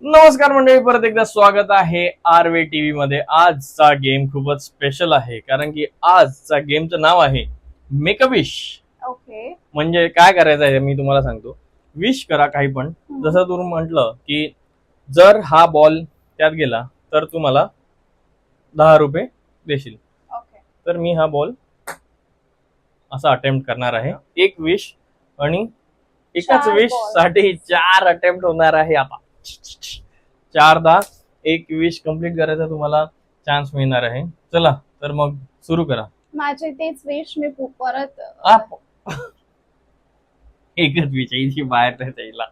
नमस्कार मंडळी, परत एकदा स्वागत आहे आरवे टीव्ही मध्ये. आजचा गेम खूपच स्पेशल आहे कारण की आजचा गेमचं नाव आहे मेक अ विश. ओके. म्हणजे काय करायचं आहे मी तुम्हाला सांगतो. विश करा काही पण. जसं तू म्हटलं की जर हा बॉल त्यात गेला तर तू मला 10 रुपये देशील. ओके. तर मी हा बॉल असा अटेम्प्ट करणार आहे. एक विश आणि एकाच 4 विश balls. साठी 4 अटेम्प्ट होणार आहे. आता 4दा एक विश कंप्लीट करायचा तुम्हाला चान्स मिळणार आहे. चला तर मग सुरू करा. माझे तेच विश मी परत आप एकच विश आहे बाहेर त्याला.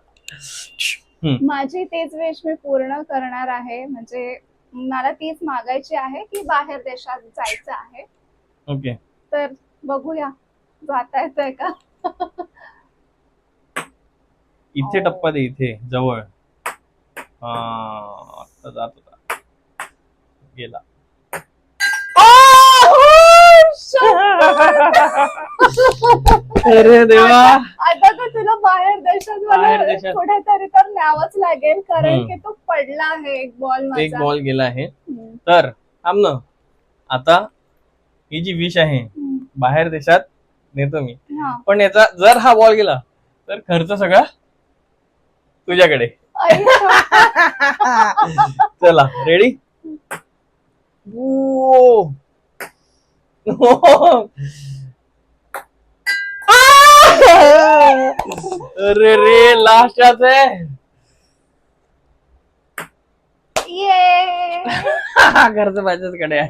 माझी तेच विश मी पूर्ण करणार आहे. म्हणजे मला तीच मागायची आहे की बाहेर देशात जायचं आहे. ओके, तर बघूया जाता येतंय का. इथे टप्पा दे, इथे जवळ. आता जात होता, गेला. अरे देवा. आता तर तुला बाहेर देशात बाहेर मला देशात. कुठेतरी तर न्यावंच लागेल कारण हम्म. की तो पडला आहे एक बॉल एक माझा. बॉल गेला आहे. तर थांब ना, आता ही जी विश आहे बाहेर देशात नेतो मी. हा. पण याचा जर हा बॉल गेला तर खर्च सगळा तुझ्याकडे. चला रेडी. अरे रे, लास्टच आहे. ये खर्च माझ्याचकडे आहे.